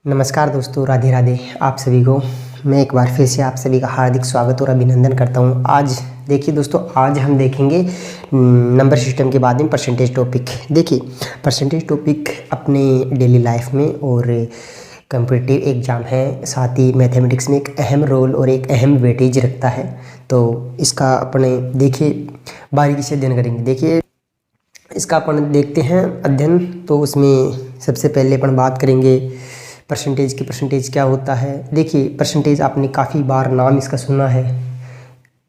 नमस्कार दोस्तों, राधे राधे। आप सभी को मैं एक बार फिर से आप सभी का हार्दिक स्वागत और अभिनंदन करता हूं। आज देखिए दोस्तों, आज हम देखेंगे नंबर सिस्टम के बाद में परसेंटेज टॉपिक। देखिए, परसेंटेज टॉपिक अपने डेली लाइफ में और कॉम्पिटिटिव एग्ज़ाम है, साथ ही मैथमेटिक्स में एक अहम रोल और एक अहम वेटेज रखता है। तो इसका अपने देखिए बारीकी से अध्ययन करेंगे। देखिए, इसका अपन देखते हैं अध्ययन। तो उसमें सबसे पहले अपन बात करेंगे परसेंटेज की। परसेंटेज क्या होता है? देखिए, परसेंटेज आपने काफ़ी बार नाम इसका सुना है।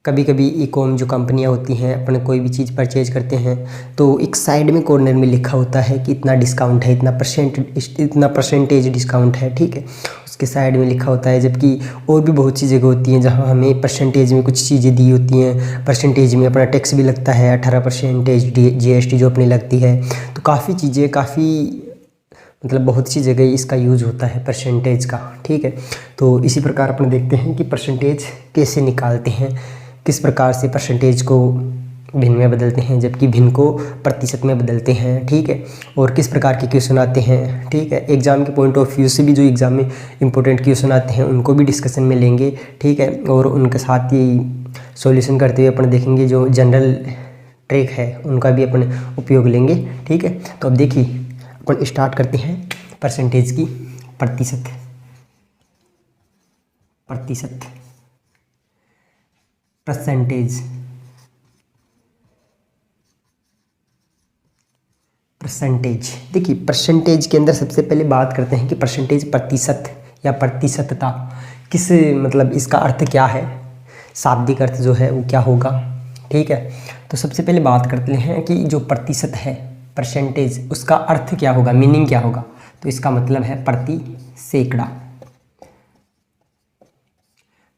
कभी कभी ई कॉम जो कंपनियां होती हैं, अपन कोई भी चीज़ परचेज करते हैं तो एक साइड में कॉर्नर में लिखा होता है कि इतना डिस्काउंट है, इतना परसेंटेज डिस्काउंट है, ठीक है। उसके साइड में लिखा होता है। जबकि और भी बहुत सी जगह होती हैं जहां हमें परसेंटेज में कुछ चीज़ें दी होती हैं। परसेंटेज में अपना टैक्स भी लगता है, 18% GST जो अपनी लगती है। तो काफ़ी चीज़ें, काफ़ी मतलब बहुत सी जगह इसका यूज़ होता है परसेंटेज का, ठीक है। तो इसी प्रकार अपन देखते हैं कि परसेंटेज कैसे निकालते हैं, किस प्रकार से परसेंटेज को भिन्न में बदलते हैं जबकि भिन्न को प्रतिशत में बदलते हैं, ठीक है। और किस प्रकार के क्वेश्चन आते हैं, ठीक है। एग्ज़ाम के पॉइंट ऑफ व्यू से भी जो एग्ज़ाम में इंपॉर्टेंट क्वेश्चन आते हैं उनको भी डिस्कशन में लेंगे, ठीक है। और उनके साथ ही सॉल्यूशन करते हुए अपन देखेंगे जो जनरल ट्रिक है उनका भी अपन उपयोग लेंगे, ठीक है। तो अब देखिए, अपन स्टार्ट करते हैं परसेंटेज की। प्रतिशत परसेंटेज परसेंटेज देखिए, परसेंटेज के अंदर सबसे पहले बात करते हैं कि परसेंटेज प्रतिशत या प्रतिशतता किस मतलब इसका अर्थ क्या है, शाब्दिक अर्थ जो है वो क्या होगा, ठीक है। तो सबसे पहले बात करते हैं कि जो प्रतिशत है, परसेंटेज, उसका अर्थ क्या होगा, मीनिंग क्या होगा। तो इसका मतलब है प्रति सैकड़ा।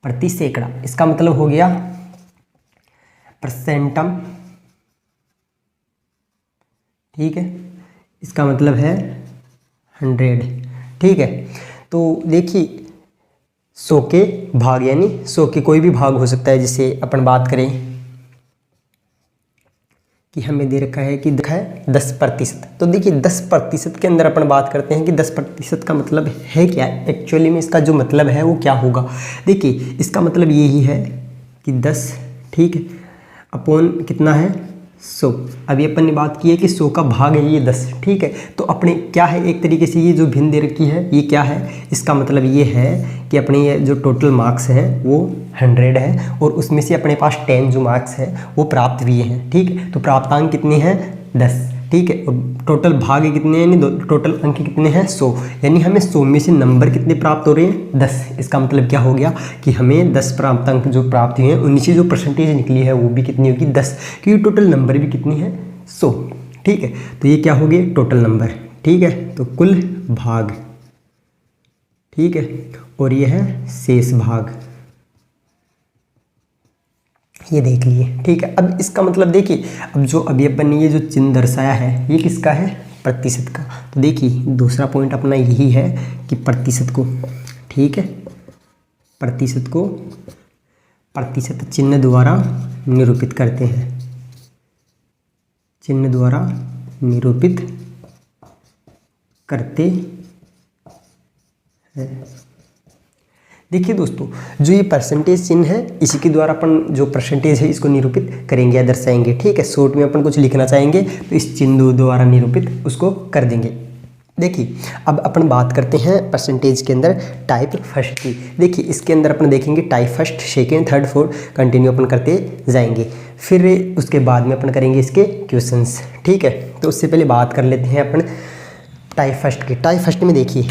प्रति सैकड़ा इसका मतलब हो गया परसेंटम, ठीक है। इसका मतलब है 100, ठीक है। तो देखिए, 100 के भाग यानी 100 के कोई भी भाग हो सकता है। जैसे अपन बात करें कि हमें दे रखा है कि दिखा है 10%। तो देखिए, 10% के अंदर अपन बात करते हैं कि 10% का मतलब है क्या, एक्चुअली में इसका जो मतलब है वो क्या होगा। देखिए, इसका मतलब यही है कि 10, ठीक है, अपॉन कितना है 100। अभी अपन ने बात की है कि 100 का भाग है ये 10, ठीक है। तो अपने क्या है, एक तरीके से ये जो भिन्न दे रखी है ये क्या है, इसका मतलब ये है कि अपने ये जो टोटल मार्क्स हैं वो 100 है और उसमें से अपने पास 10 जो मार्क्स हैं वो प्राप्त हुए हैं, ठीक है। तो प्राप्तांक कितने हैं 10, ठीक है। और टोटल भाग कितने हैं, यानी टोटल अंक कितने हैं 100, यानी हमें 100 में से नंबर कितने प्राप्त हो रहे हैं 10। इसका मतलब क्या हो गया कि हमें 10 प्राप्तांक जो प्राप्त हुए हैं उन्हीं से जो परसेंटेज निकली है वो भी कितनी होगी 10, क्योंकि टोटल नंबर भी कितनी है 100, ठीक है। तो ये क्या हो गया, टोटल नंबर, ठीक है। तो कुल भाग, ठीक है, और ये है शेष भाग, ये देख लिए, ठीक है। अब इसका मतलब देखिए, अब जो अभी अपन ने ये जो चिन्ह दर्शाया है ये किसका है, प्रतिशत का। तो देखिए, दूसरा पॉइंट अपना यही है कि प्रतिशत को, ठीक है, प्रतिशत को प्रतिशत चिन्ह द्वारा निरूपित करते हैं, चिन्ह द्वारा निरूपित करते हैं। देखिए दोस्तों, जो ये परसेंटेज चिन्ह है इसी के द्वारा अपन जो परसेंटेज है इसको निरूपित करेंगे या दर्शाएंगे, ठीक है। शॉर्ट में अपन कुछ लिखना चाहेंगे तो इस चिन्ह द्वारा निरूपित उसको कर देंगे। देखिए, अब अपन बात करते हैं परसेंटेज के अंदर टाइप फर्स्ट की। देखिए, इसके अंदर अपन देखेंगे type first, second, third, fourth, continue अपन करते जाएंगे। फिर उसके बाद में अपन करेंगे इसके क्वेश्चंस, ठीक है। तो उससे पहले बात कर लेते हैं अपन टाइप फर्स्ट की। टाइप फर्स्ट में देखिए,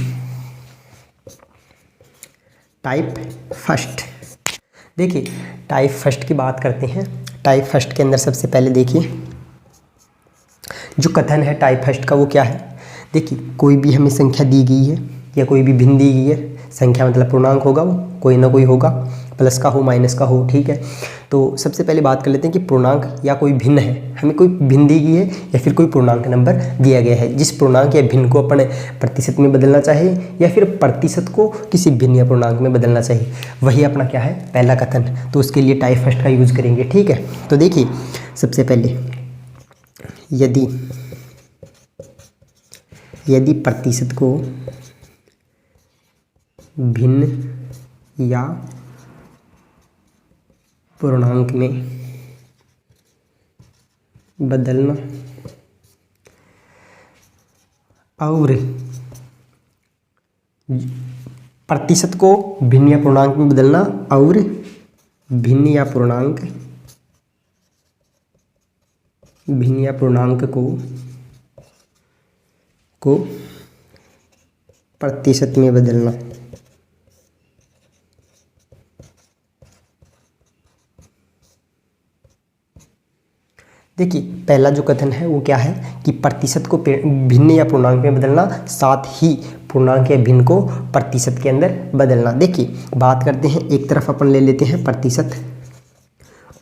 टाइप फर्स्ट, देखिए टाइप फर्स्ट की बात करते हैं। टाइप फर्स्ट के अंदर सबसे पहले देखिए जो कथन है टाइप फर्स्ट का वो क्या है। देखिए, कोई भी हमें संख्या दी गई है या कोई भी भिन्न दी गई है, संख्या मतलब पूर्णांक होगा, वो कोई ना कोई होगा, प्लस का हो माइनस का हो, ठीक है। तो सबसे पहले बात कर लेते हैं कि पूर्णांक या कोई भिन्न है, हमें कोई भिन्न दी गई है या फिर कोई पूर्णांक नंबर दिया गया है। जिस पूर्णांक या भिन्न को अपन प्रतिशत में बदलना चाहिए या फिर प्रतिशत को किसी भिन्न या पूर्णांक में बदलना चाहिए, वही अपना क्या है, पहला कथन। तो उसके लिए टाइप फर्स्ट का यूज़ करेंगे, ठीक है। तो देखिए, सबसे पहले यदि प्रतिशत को भिन्न या पूर्णांक में बदलना और प्रतिशत को भिन्न या पूर्णांक में बदलना और भिन्न या पूर्णांक को प्रतिशत में बदलना। देखिए पहला जो कथन है वो क्या है कि प्रतिशत को भिन्न या पूर्णांक में बदलना, साथ ही पूर्णांक या भिन्न को प्रतिशत के अंदर बदलना। देखिए बात करते हैं, एक तरफ अपन ले लेते हैं प्रतिशत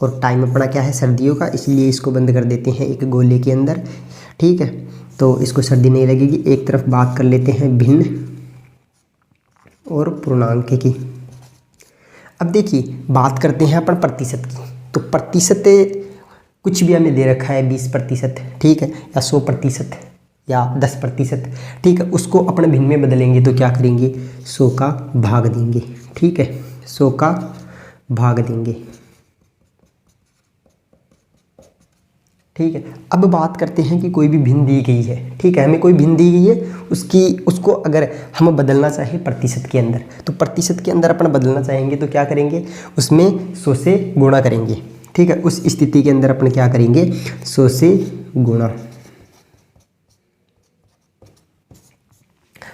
और टाइम अपना क्या है सर्दियों का, इसलिए इसको बंद कर देते हैं एक गोले के अंदर। ठीक है, तो इसको सर्दी नहीं लगेगी। एक तरफ बात कर लेते हैं भिन्न और पूर्णांक की। अब देखिए बात करते हैं अपन प्रतिशत की, तो प्रतिशत कुछ भी हमें दे रखा है 20%, ठीक है, या 100% या 10%, ठीक है, उसको अपने भिन्न में बदलेंगे तो क्या करेंगे, 100 का भाग देंगे। ठीक है, 100 का भाग देंगे। ठीक है, अब बात करते हैं कि कोई भी भिन्न दी गई है, ठीक है, हमें कोई भिन्न दी गई है, उसको अगर हम बदलना चाहें प्रतिशत के अंदर, तो प्रतिशत के अंदर अपन बदलना चाहेंगे तो क्या करेंगे, उसमें 100 से गुणा करेंगे। ठीक है, उस स्थिति के अंदर अपन क्या करेंगे, 100 से गुणा,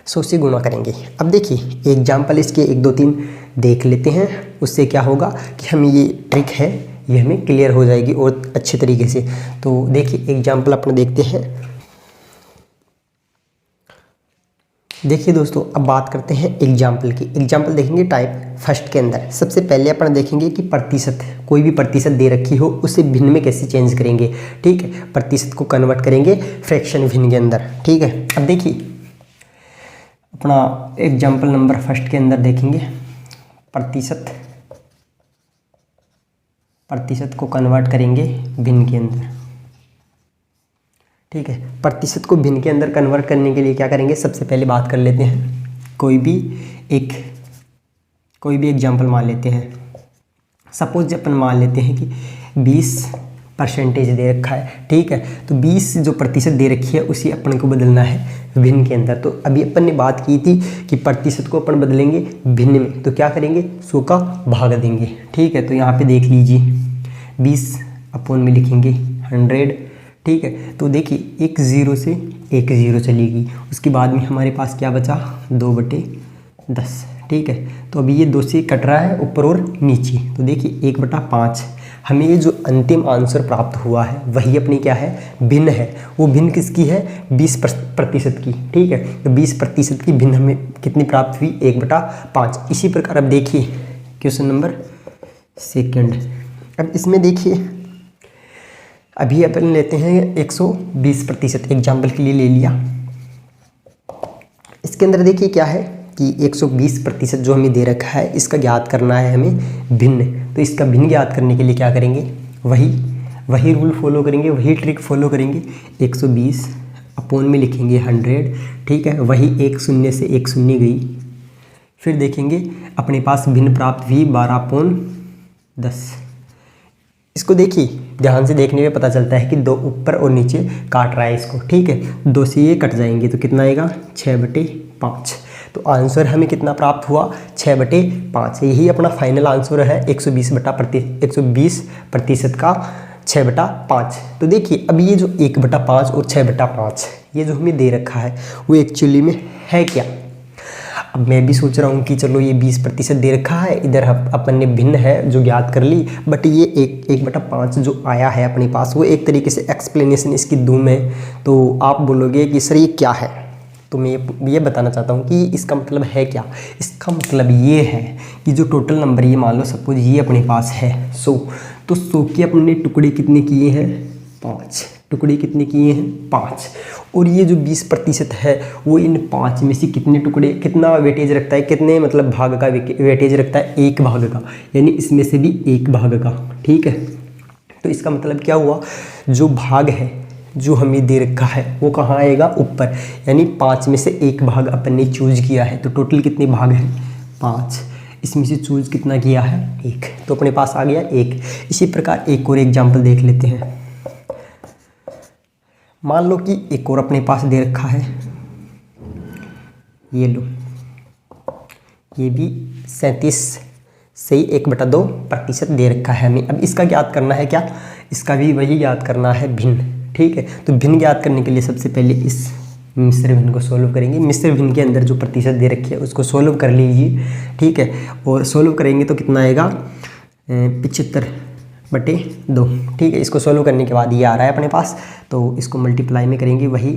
100 से गुणा करेंगे। अब देखिए एग्जाम्पल इसके 1 2 3 देख लेते हैं, उससे क्या होगा कि हम ये ट्रिक है ये हमें क्लियर हो जाएगी और अच्छे तरीके से। तो देखिए एग्जाम्पल अपने देखते हैं। देखिए दोस्तों अब बात करते हैं एग्जाम्पल की। एग्जाम्पल देखेंगे टाइप फर्स्ट के अंदर। सबसे पहले अपन देखेंगे कि प्रतिशत, कोई भी प्रतिशत दे रखी हो उसे भिन्न में कैसे चेंज करेंगे। ठीक है, प्रतिशत को कन्वर्ट करेंगे फ्रैक्शन भिन्न के अंदर। ठीक है, अब देखिए अपना एग्जाम्पल नंबर फर्स्ट के अंदर देखेंगे प्रतिशत को कन्वर्ट करेंगे भिन्न के अंदर। ठीक है, प्रतिशत को भिन्न के अंदर कन्वर्ट करने के लिए क्या करेंगे, सबसे पहले बात कर लेते हैं कोई भी एग्जाम्पल मान लेते हैं। सपोज अपन मान लेते हैं कि 20% दे रखा है। ठीक है, तो 20 जो प्रतिशत दे रखी है उसी अपन को बदलना है भिन्न के अंदर। तो अभी अपन ने बात की थी कि प्रतिशत को अपन बदलेंगे भिन्न में, तो क्या करेंगे, 100 का भाग देंगे। ठीक है, तो यहाँ पे देख लीजिए 20 अपॉन में लिखेंगे 100। ठीक है, तो देखिए एक 0 से एक 0 चलेगी, उसके बाद में हमारे पास क्या बचा, 2/10। ठीक है, तो अभी ये 2 से कट रहा है ऊपर और नीचे, तो देखिए 1/5। हमें ये जो अंतिम आंसर प्राप्त हुआ है वही अपनी क्या है, भिन्न है। वो भिन्न किसकी है, 20% की। ठीक है, तो 20% की भिन्न हमें कितनी प्राप्त हुई, 1/5। इसी प्रकार अब देखिए क्वेश्चन नंबर सेकंड। अब इसमें देखिए अभी अपन लेते हैं 120%, एग्जाम्पल के लिए ले लिया। इसके अंदर देखिए क्या है कि 120% जो हमें दे रखा है इसका ज्ञात करना है हमें भिन्न। तो इसका भिन्न ज्ञात करने के लिए क्या करेंगे, वही रूल फॉलो करेंगे, वही ट्रिक फॉलो करेंगे। 120 अपॉन में लिखेंगे 100। ठीक है, वही एक 0 से एक 0 गई। फिर देखेंगे अपने पास भिन्न प्राप्त हुई 12/10। इसको देखिए ध्यान से देखने में पता चलता है कि 2 ऊपर और नीचे काट रहा है इसको। ठीक है, 2 से ये कट जाएंगे तो कितना आएगा, 6/5। तो आंसर हमें कितना प्राप्त हुआ, 6/5। यही अपना फाइनल आंसर है 120% का 6/5। तो देखिए अब ये जो 1/5 और 6/5 ये जो हमें दे रखा है वो एक्चुअली में है क्या। अब मैं भी सोच रहा हूँ कि चलो ये 20% दे रखा है, इधर अपन ने भिन्न है जो ज्ञात कर ली, बट ये 1/5 जो आया है अपने पास वो एक तरीके से एक्सप्लेनेशन इसकी दूम है। तो आप बोलोगे कि सर ये क्या है, तो मैं ये बताना चाहता हूँ कि इसका मतलब है क्या। इसका मतलब ये है कि जो टोटल नंबर ये मान लो सपोज ये अपने पास है 100, तो 100 के अपने टुकड़े कितने किए हैं, 5 टुकड़े कितने किए हैं, 5। और ये जो 20% है वो इन 5 में से कितने टुकड़े, कितना वेटेज रखता है, कितने मतलब भाग का वेटेज रखता है, 1 भाग का, यानी इसमें से भी 1 भाग का। ठीक है, तो इसका मतलब क्या हुआ, जो भाग है जो हमें दे रखा है वो कहाँ आएगा, ऊपर, यानी 5 में से 1 भाग अपन ने चूज किया है। तो टोटल कितने भाग हैं, 5, इसमें से चूज कितना किया है 1, तो अपने पास आ गया 1। इसी प्रकार एक और एग्जाम्पल देख लेते हैं। मान लो कि एक और अपने पास दे रखा है, ये लो, ये भी 37 से 1/2% दे रखा है हमें। अब इसका ज्ञात करना है क्या, इसका भी वही ज्ञात करना है भिन्न। ठीक है, तो भिन्न ज्ञात करने के लिए सबसे पहले इस मिश्र भिन्न को सोल्व करेंगे। मिश्र भिन्न के अंदर जो प्रतिशत दे रखी है उसको सोल्व कर लीजिए। ठीक है, और सोल्व करेंगे तो कितना आएगा 75/2। ठीक है, इसको सोल्व करने के बाद ये आ रहा है अपने पास, तो इसको मल्टीप्लाई में करेंगे वही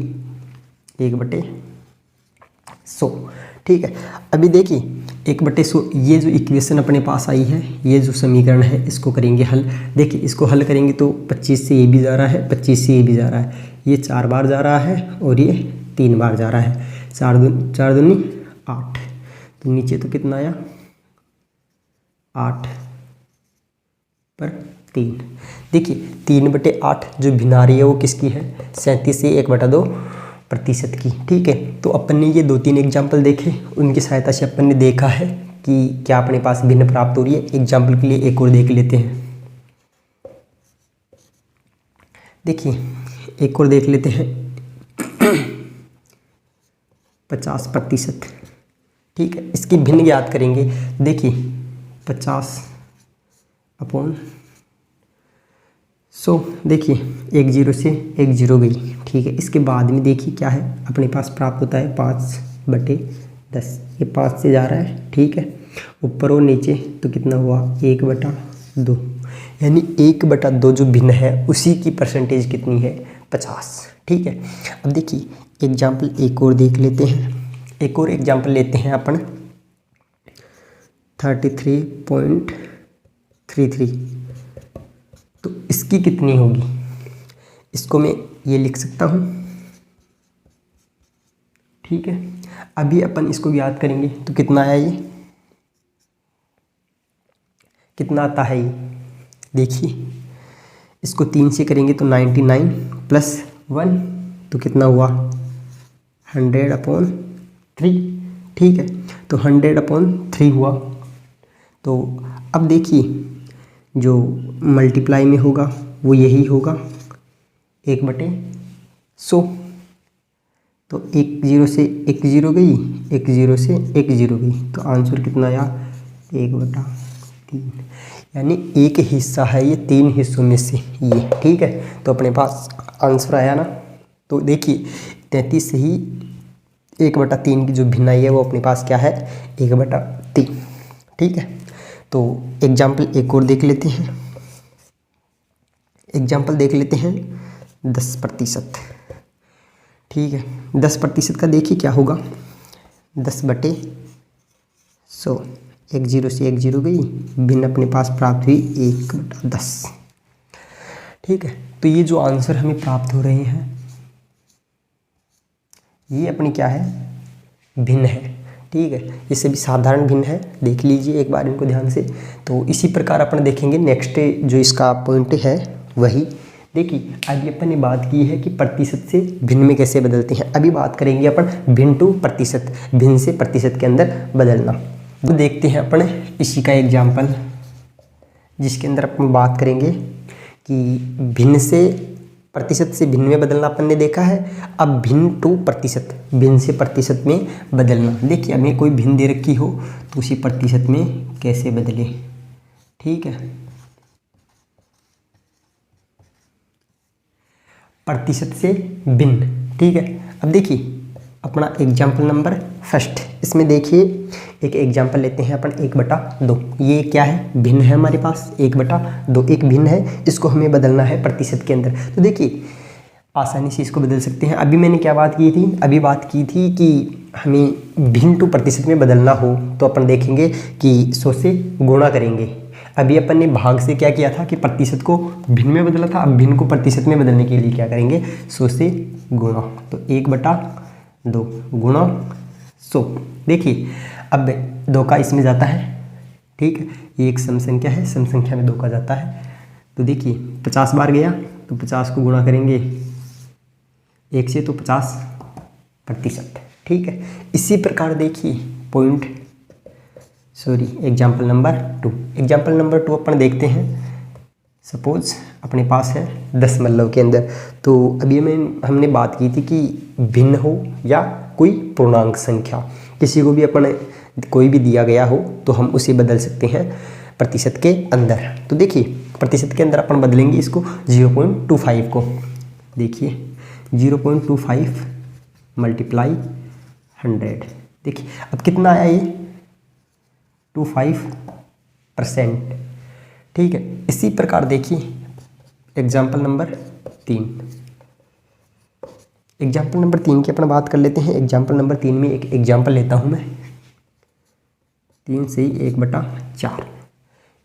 1/100। ठीक है, अभी देखिए 1/100 ये जो इक्वेशन अपने पास आई है, ये जो समीकरण है इसको करेंगे हल। देखिए इसको हल करेंगे तो 25 से ये भी जा रहा है, 25 से ये भी जा रहा है, ये 4 बार जा रहा है और ये 3 बार जा रहा है। 4 दूनी 8, तो नीचे तो कितना आया 8/3। देखिए 3/8 जो भिन्न आ रही है वो किसकी है, 37 से 1/2% की। ठीक है, तो अपन ने ये 2-3 एग्जाम्पल देखे, उनकी सहायता से अपन ने देखा है कि क्या अपने पास भिन्न प्राप्त हो रही है। एग्जाम्पल के लिए एक और देख लेते हैं। देखिए एक और देख लेते हैं 50%। ठीक है, इसकी भिन्न ज्ञात करेंगे। देखिए 50/100, देखिए 1 0 से 1 0 गई। ठीक है, इसके बाद में देखिए क्या है अपने पास प्राप्त होता है 5/10, ये 5 से जा रहा है। ठीक है, ऊपर और नीचे तो कितना हुआ 1/2, यानी 1/2 जो भिन्न है उसी की परसेंटेज कितनी है 50। ठीक है, अब देखिए एग्जाम्पल एक और देख लेते हैं। एक और एग्जाम्पल लेते हैं अपन 33.33, तो इसकी कितनी होगी, इसको मैं ये लिख सकता हूँ। ठीक है, अभी अपन इसको ज्ञात करेंगे तो कितना आया, ये कितना आता है ये, देखिए इसको 3 से करेंगे तो 99 + 1 तो कितना हुआ 100/3। ठीक है, तो 100/3 हुआ। तो अब देखिए जो मल्टीप्लाई में होगा वो यही होगा 1/100। तो 1 0 से 1 0 गई, 1 0 से 1 0 गई, तो आंसर कितना आया 1/3, यानी एक हिस्सा है ये 3 हिस्सों में से ये। ठीक है, तो अपने पास आंसर आया ना। तो देखिए 33 से ही 1/3 की जो भिन्नाई है वो अपने पास क्या है 1/3। ठीक है, तो एग्जाम्पल एक और देख लेते हैं। एग्जाम्पल देख लेते हैं 10%। ठीक है, 10% का देखिए क्या होगा 10/100, 1 0 से 1 0 गई, भिन्न अपने पास प्राप्त हुई 1/10। ठीक है, तो ये जो आंसर हमें प्राप्त हो रहे हैं ये अपनी क्या है भिन्न है। ठीक है, ये सभी साधारण भिन्न है, देख लीजिए एक बार इनको ध्यान से। तो इसी प्रकार अपन देखेंगे नेक्स्ट जो इसका पॉइंट है वही। देखिए अभी अपन ने बात की है कि प्रतिशत से भिन्न में कैसे बदलते हैं, अभी बात करेंगे अपन भिन्न टू प्रतिशत, भिन्न से प्रतिशत के अंदर बदलना। तो देखते हैं अपन इसी का एग्जाम्पल, जिसके अंदर अपन बात करेंगे कि भिन्न से प्रतिशत से भिन्न में बदलना अपन ने देखा है। अब भिन्न टू प्रतिशत, भिन्न से प्रतिशत में बदलना। देखिए हमें कोई भिन्न दे रखी हो तो उसी प्रतिशत में कैसे बदले। ठीक है, प्रतिशत से भिन्न। ठीक है, अब देखिए अपना एग्जाम्पल नंबर फर्स्ट, इसमें देखिए एक एग्जाम्पल लेते हैं अपन 1/2। ये क्या है भिन्न है हमारे पास 1/2, एक भिन्न है, इसको हमें बदलना है प्रतिशत के अंदर। तो देखिए आसानी से इसको बदल सकते हैं। अभी मैंने क्या बात की थी, अभी बात की थी कि हमें भिन्न टू प्रतिशत में बदलना हो तो अपन देखेंगे कि 100 से गुणा करेंगे। अभी अपन ने भाग से क्या किया था कि प्रतिशत को भिन्न में बदला था, अब भिन्न को प्रतिशत में बदलने के लिए क्या करेंगे 100 से गुणा, तो 1/2 गुणा 100। देखिए अब 2 का इसमें जाता है। ठीक है, ये एक सम संख्या है, सम संख्या में 2 का जाता है। तो देखिए 50 बार गया तो 50 को गुणा करेंगे 1 से तो 50%। ठीक है, इसी प्रकार देखिए point sorry example number 2। Example number 2 अपन देखते हैं। सपोज अपने पास है दशमलव के अंदर, तो अभी हमने बात की थी कि भिन्न हो या कोई पूर्णांक संख्या, किसी को भी अपन कोई भी दिया गया हो तो हम उसे बदल सकते हैं प्रतिशत के अंदर। तो देखिए प्रतिशत के अंदर अपन बदलेंगे इसको 0.25 को। देखिए 0.25 मल्टीप्लाई 100। देखिए अब कितना आया ये 25%। ठीक है, इसी प्रकार देखिए एग्जाम्पल नंबर 3। एग्जाम्पल नंबर 3 की अपन बात कर लेते हैं। एग्जाम्पल नंबर 3 में एक एग्जाम्पल लेता हूँ मैं, 3 से 1/4।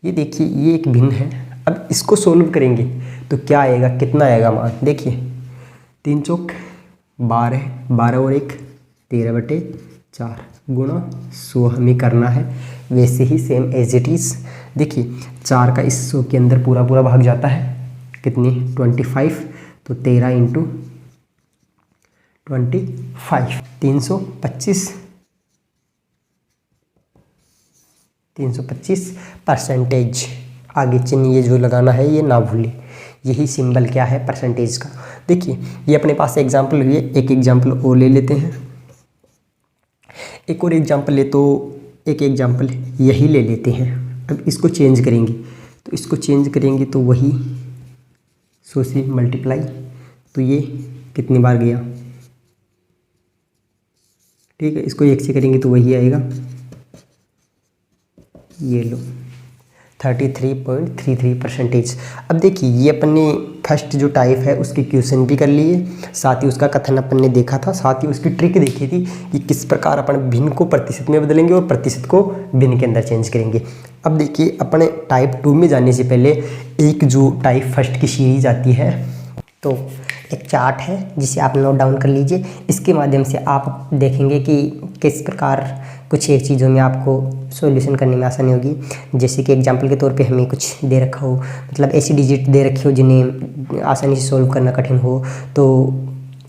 ये देखिए ये एक भिन्न है। अब इसको सोल्व करेंगे तो क्या आएगा, कितना आएगा मान। देखिए 3 चौक 12, 12 और 1 13/4 गुणा 100 हमें करना है। वैसे ही सेम एज इट इज़ देखिए 4 का इस 100 के अंदर पूरा भाग जाता है, कितनी 25, तो 13 × 25 325%। आगे चिन्ह ये जो लगाना है ये ना भूलिए, यही सिंबल क्या है परसेंटेज का। देखिए ये अपने पास एग्जाम्पल हुई है, एक एग्जाम्पल और ले लेते हैं। एक और एग्जाम्पल एक एग्जाम्पल यही ले लेते हैं। अब इसको चेंज करेंगे, तो इसको चेंज करेंगे तो वही 100 से मल्टीप्लाई, तो ये कितनी बार गया। ठीक है, इसको 1 से करेंगे तो वही आएगा, ये लो 33.33%। अब देखिए ये अपन ने फर्स्ट जो टाइप है उसके क्वेश्चन भी कर लिए, साथ ही उसका कथन अपन ने देखा था, साथ ही उसकी ट्रिक देखी थी कि किस प्रकार अपन भिन्न को प्रतिशत में बदलेंगे और प्रतिशत को भिन्न के अंदर चेंज करेंगे। अब देखिए अपने टाइप 2 में जाने से पहले एक जो टाइप फर्स्ट की सीरीज आती है, तो एक चार्ट है जिसे आप नोट डाउन कर लीजिए। इसके माध्यम से आप देखेंगे कि किस प्रकार कुछ एक चीज़ों में आपको सॉल्यूशन करने में आसानी होगी। जैसे कि एग्जांपल के तौर पे हमें कुछ दे रखा हो, मतलब ऐसी डिजिट दे रखी हो जिन्हें आसानी से सॉल्व करना कठिन हो, तो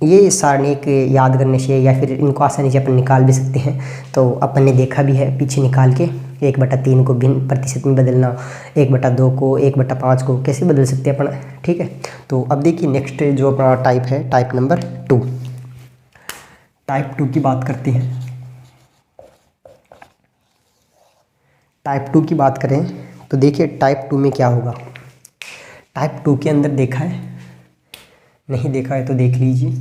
ये सारणी के याद करने से या फिर इनको आसानी से अपन निकाल भी सकते हैं। तो अपन ने देखा भी है पीछे निकाल के 1/3 को भिन्न प्रतिशत में बदलना, 1/2 को, 1/5 को कैसे बदल सकते हैं अपन। ठीक है, तो अब देखिए नेक्स्ट जो अपना टाइप है टाइप नंबर 2। टाइप 2 की बात करते हैं। टाइप 2 की बात करें तो देखिए टाइप 2 में क्या होगा। टाइप 2 के अंदर देखा है, नहीं देखा है तो देख लीजिए।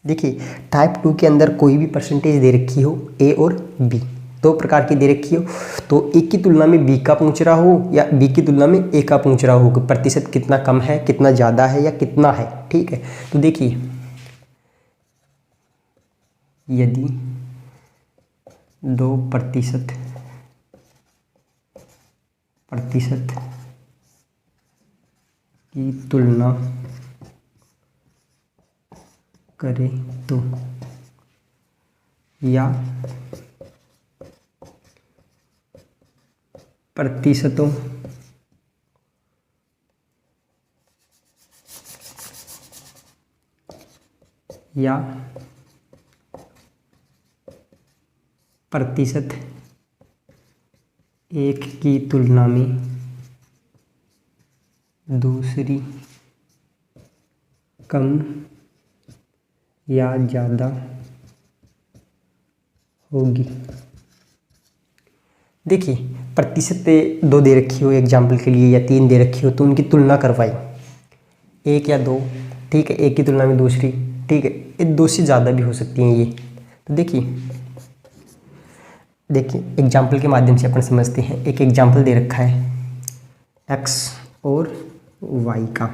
देखिए टाइप 2 के अंदर कोई भी परसेंटेज दे रखी हो, ए और बी, 2 प्रकार की दे रखी हो, तो ए की तुलना में बी का पूछ रहा हो या बी की तुलना में ए का पूछ रहा हो कि प्रतिशत कितना कम है, कितना ज़्यादा है या कितना है। ठीक है, तो देखिए यदि 2% की तुलना करें तो, या प्रतिशतों या प्रतिशत एक की तुलना में दूसरी कम या ज़्यादा होगी। देखिए प्रतिशत 2 दे रखी हो एग्जाम्पल के लिए, या 3 दे रखी हो, तो उनकी तुलना करवाई 1 या 2। ठीक है, एक की तुलना में दूसरी। ठीक है, ये 2 से ज़्यादा भी हो सकती हैं ये। तो देखिए एग्जाम्पल के माध्यम से अपन समझते हैं। एक एग्जाम्पल दे रखा है x और y का।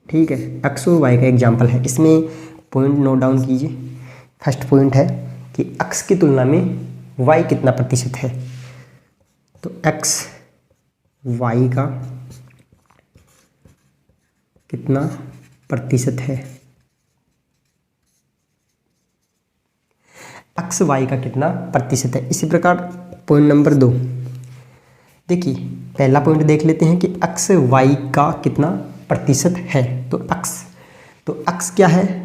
ठीक है, x और y का एग्जाम्पल है। इसमें पॉइंट नोट डाउन कीजिए। फर्स्ट पॉइंट है कि x की तुलना में y कितना प्रतिशत है, तो x y का कितना प्रतिशत है, x y का कितना प्रतिशत है। इसी प्रकार पॉइंट नंबर 2, देखिए पहला पॉइंट देख लेते हैं कि x y का कितना प्रतिशत है। तो x क्या है,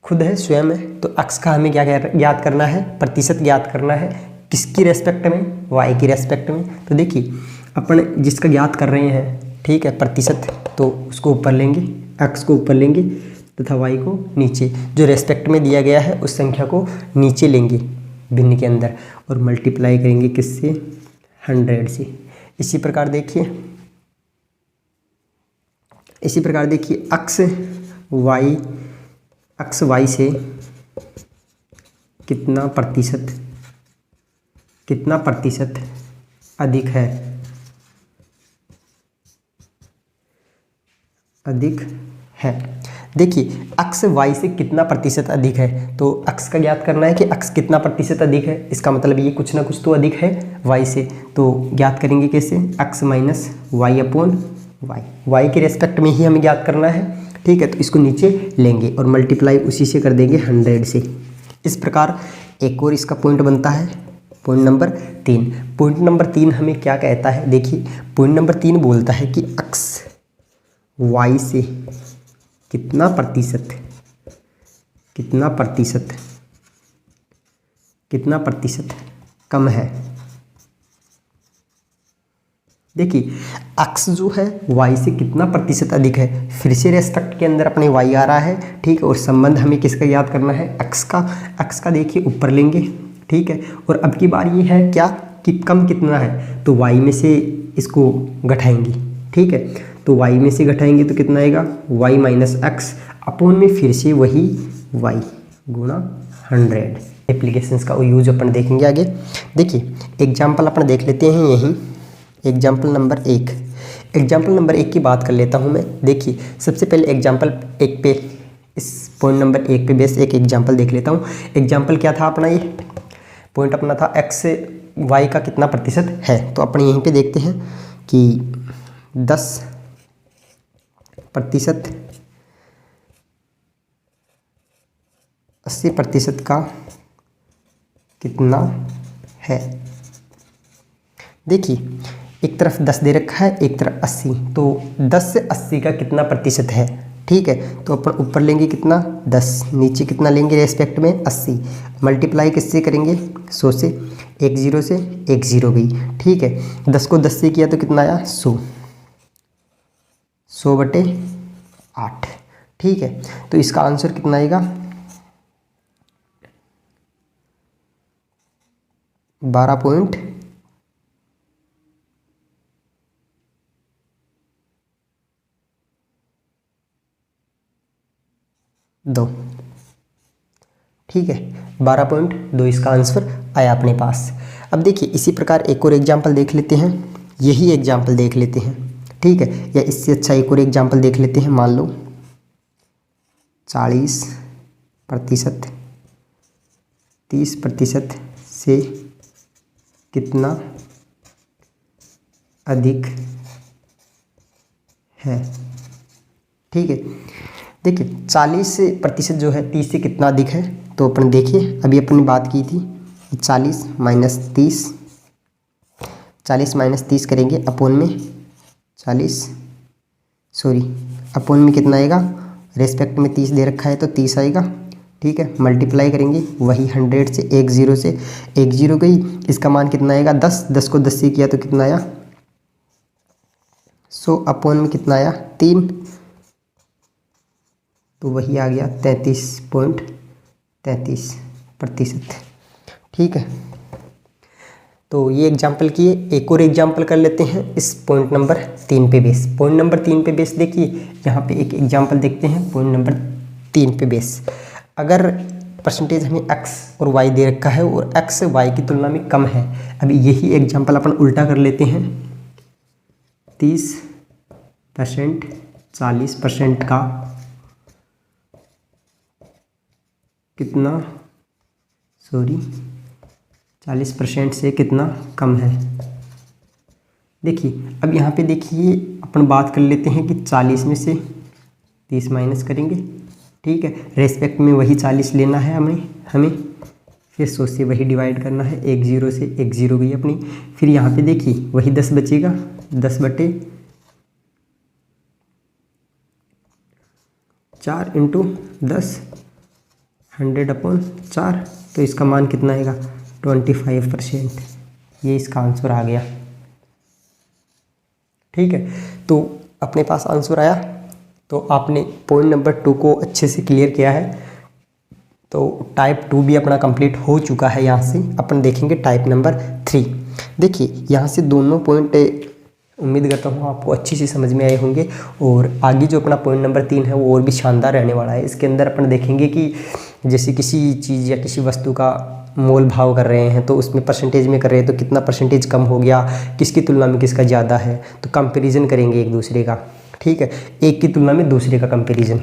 खुद है, स्वयं है, तो x का हमें क्या ज्ञात करना है, प्रतिशत ज्ञात करना है किसकी रेस्पेक्ट में, वाई की रेस्पेक्ट में। तो देखिए अपन जिसका ज्ञात कर रहे हैं, ठीक है, प्रतिशत, तो उसको ऊपर लेंगे, एक्स को ऊपर लेंगे तथा वाई को नीचे, जो रेस्पेक्ट में दिया गया है उस संख्या को नीचे लेंगे भिन्न के अंदर और मल्टीप्लाई करेंगे किससे, 100 से। इसी प्रकार देखिए अक्स वाई से कितना प्रतिशत अधिक है। देखिए अक्स वाई से कितना प्रतिशत अधिक है, तो अक्स का ज्ञात करना है कि अक्स कितना प्रतिशत अधिक है, इसका मतलब ये कुछ ना कुछ तो अधिक है वाई से। तो ज्ञात करेंगे कैसे, x minus y upon y के रेस्पेक्ट में ही हमें ज्ञात करना है, ठीक है। तो इसको नीचे लेंगे और मल्टीप्लाई उसी से कर देंगे 100 से। इस प्रकार एक और इसका पॉइंट बनता है, पॉइंट नंबर 3। पॉइंट नंबर 3 हमें क्या कहता है, देखिए पॉइंट नंबर 3 बोलता है कि अक्स वाई से कितना प्रतिशत कम है। देखिए अक्स जो है वाई से कितना प्रतिशत अधिक है, फिर से रेस्पेक्ट के अंदर अपने वाई आ रहा है, ठीक है। और संबंध हमें किसका याद करना है, अक्स का देखिए ऊपर लेंगे, ठीक है। और अब की बार ये है क्या कि कम कितना है, तो वाई में से इसको घटाएंगे, ठीक है। तो वाई में से घटाएंगे तो कितना आएगा, वाई माइनस एक्स अपॉन में फिर से वही वाई गुणा 100। एप्लीकेशंस का यूज अपन देखेंगे आगे। देखिए एग्जाम्पल अपन देख लेते हैं यहीं, एग्जाम्पल नंबर 1 की बात कर लेता हूं मैं। देखिए सबसे पहले एग्जाम्पल 1 पे, इस पॉइंट नंबर 1 पे बेस एक एग्जाम्पल देख लेता हूं। एग्जाम्पल क्या था अपना, ये पॉइंट अपना था एक्स वाई का कितना प्रतिशत है। तो अपन यहीं पे देखते हैं कि 10% 80% का कितना है। देखिए एक तरफ 10 दे रखा है, एक तरफ 80, तो 10 से 80 का कितना प्रतिशत है, ठीक है। तो अपन ऊपर लेंगे कितना 10, नीचे कितना लेंगे रेस्पेक्ट में 80, मल्टीप्लाई किससे करेंगे 100 से, 1 0 से 1 0 गई, ठीक है। 10 को 10 से किया तो कितना आया 100/8, ठीक है। तो इसका आंसर कितना आएगा 12.2। ठीक है, 12.2 इसका आंसर आया अपने पास। अब देखिए इसी प्रकार एक और एग्जाम्पल देख लेते हैं, यही एग्जाम्पल देख लेते हैं, ठीक है। या इससे अच्छा एक और एग्जाम्पल देख लेते हैं। मान लो 40% 30% से कितना अधिक है, ठीक है। देखिए 40% जो है 30 से कितना अधिक है, तो अपन देखिए अभी अपन ने बात की थी 40 माइनस 30 करेंगे अपोन में 40, सॉरी अपोन में कितना आएगा, रेस्पेक्ट में 30 दे रखा है तो 30 आएगा, ठीक है। मल्टीप्लाई करेंगे वही 100 से, 1 0 गई, इसका मान कितना आएगा 10 को 10 से किया तो कितना आया 100 अपोन में कितना आया 3, तो वही आ गया 33.33%, ठीक है। तो ये एग्जाम्पल किए, एक और एग्जाम्पल कर लेते हैं इस पॉइंट नंबर 3 पे बेस। पॉइंट नंबर 3 पे बेस देखिए यहाँ पे एक एग्जाम्पल देखते हैं पॉइंट नंबर 3 पे बेस। अगर परसेंटेज हमें एक्स और वाई दे रखा है और एक्स वाई की तुलना में कम है, अभी यही एग्जाम्पल अपन उल्टा कर लेते हैं, 30% 40% का कितना, 40% से कितना कम है। देखिए अब यहाँ पे देखिए अपन बात कर लेते हैं कि 40 में से 30 माइनस करेंगे, ठीक है। रेस्पेक्ट में वही 40 लेना है हमें फिर 100 से वही डिवाइड करना है, 1 0 से 1 0 गई अपनी। फिर यहाँ पे देखिए वही 10 बचेगा, 10/4 इंटू 10, 100/4, तो इसका मान कितना आएगा 25%, ये इसका आंसर आ गया। ठीक है, तो अपने पास आंसर आया। तो आपने पॉइंट नंबर 2 को अच्छे से क्लियर किया है। तो टाइप 2 भी अपना कंप्लीट हो चुका है। यहाँ से अपन देखेंगे टाइप नंबर 3। देखिए यहाँ से दोनों पॉइंट उम्मीद करता हूँ आपको अच्छी से समझ में आए होंगे, और आगे जो अपना पॉइंट नंबर 3 है वो और भी शानदार रहने वाला है। इसके अंदर अपन देखेंगे कि जैसे किसी चीज़ या किसी वस्तु का मोल भाव कर रहे हैं, तो उसमें परसेंटेज में कर रहे हैं तो कितना परसेंटेज कम हो गया, किसकी तुलना में किसका ज़्यादा है, तो कंपेरिजन करेंगे एक दूसरे का। ठीक है, एक की तुलना में दूसरे का कंपेरिजन।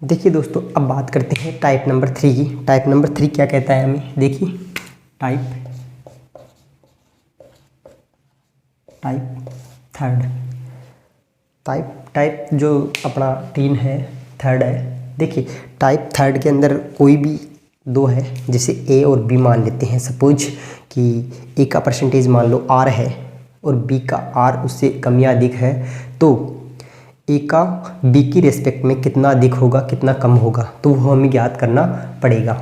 देखिए दोस्तों, अब बात करते हैं टाइप नंबर 3 की। टाइप नंबर 3 क्या कहता है हमें, देखिए टाइप थर्ड। टाइप जो अपना 3 है, थर्ड है। देखिए टाइप थर्ड के अंदर कोई भी दो है, जैसे ए और बी मान लेते हैं। सपोज कि ए का परसेंटेज मान लो आर है और बी का आर उससे कम या अधिक है, तो ए का बी की रेस्पेक्ट में कितना अधिक होगा कितना कम होगा, तो वो हमें ज्ञात करना पड़ेगा।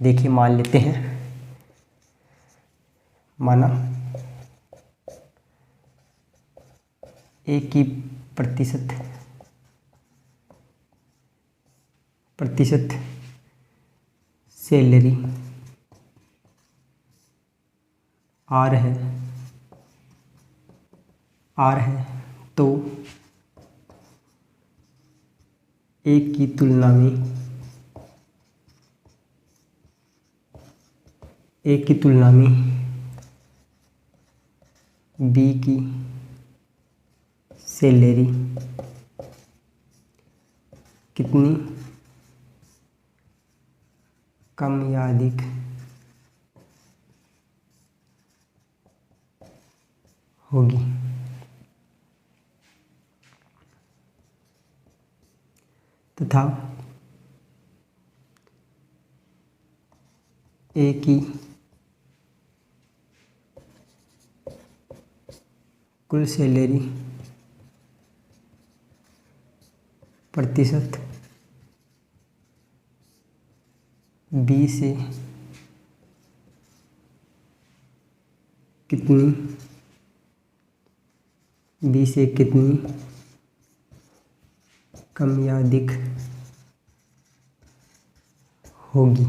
देखिए मान लेते हैं, माना ए की प्रतिशत सैलरी आर है, तो ए की तुलना में बी की सैलरी कितनी कम या अधिक होगी। तथा ए की कुल सैलरी प्रतिशत बी से कितनी कम या अधिक होगी।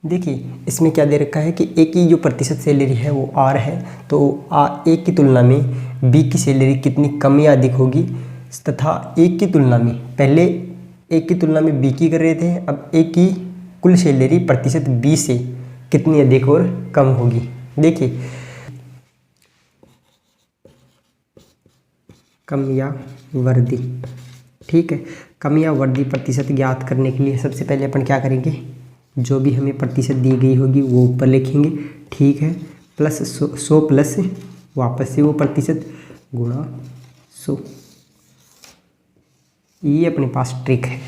देखिए इसमें क्या दे रखा है कि ए की जो प्रतिशत सैलरी है वो आर है, तो ए की तुलना में बी की सैलरी कितनी कम या अधिक होगी, तथा ए की तुलना में, पहले ए की तुलना में बी की कर रहे थे, अब ए की कुल सैलरी प्रतिशत बी से कितनी अधिक और कम होगी। देखिए कम या वर्दी, ठीक है, कम या वर्दी प्रतिशत ज्ञात करने के लिए सबसे पहले अपन क्या करेंगे, जो भी हमें प्रतिशत दी गई होगी वो ऊपर लिखेंगे, ठीक है, प्लस 100 प्लस वापस से वो प्रतिशत गुणा 100। ये अपने पास ट्रिक है,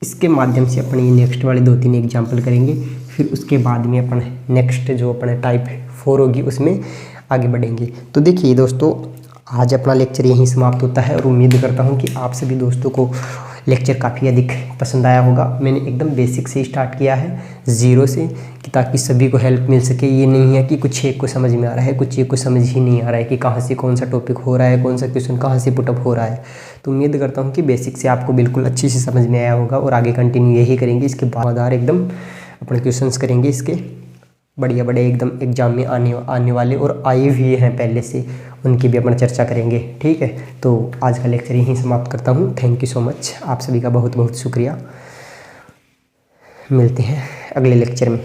इसके माध्यम से अपन ये नेक्स्ट वाले 2-3 एग्जाम्पल करेंगे, फिर उसके बाद में अपन नेक्स्ट जो अपने टाइप 4 होगी उसमें आगे बढ़ेंगे। तो देखिए दोस्तों, आज अपना लेक्चर यहीं समाप्त होता है और उम्मीद करता हूँ कि आप सभी दोस्तों को लेक्चर काफ़ी अधिक पसंद आया होगा। मैंने एकदम बेसिक से स्टार्ट किया है, ज़ीरो से, कि ताकि सभी को हेल्प मिल सके। ये नहीं है कि कुछ एक को समझ में आ रहा है, कुछ एक को समझ ही नहीं आ रहा है कि कहाँ से कौन सा टॉपिक हो रहा है, कौन सा क्वेश्चन कहाँ से पुटअप हो रहा है। तो उम्मीद करता हूँ कि बेसिक से आपको बिल्कुल अच्छी से समझ में आया होगा और आगे कंटिन्यू यही करेंगे। इसके बाद एकदम अपने क्वेश्चंस करेंगे इसके बढ़िया बड़े एकदम एग्जाम में आने वाले और आए हुए हैं पहले से, उनकी भी अपन चर्चा करेंगे। ठीक है, तो आज का लेक्चर यहीं समाप्त करता हूँ। थैंक यू सो मच, आप सभी का बहुत बहुत शुक्रिया। मिलते हैं अगले लेक्चर में।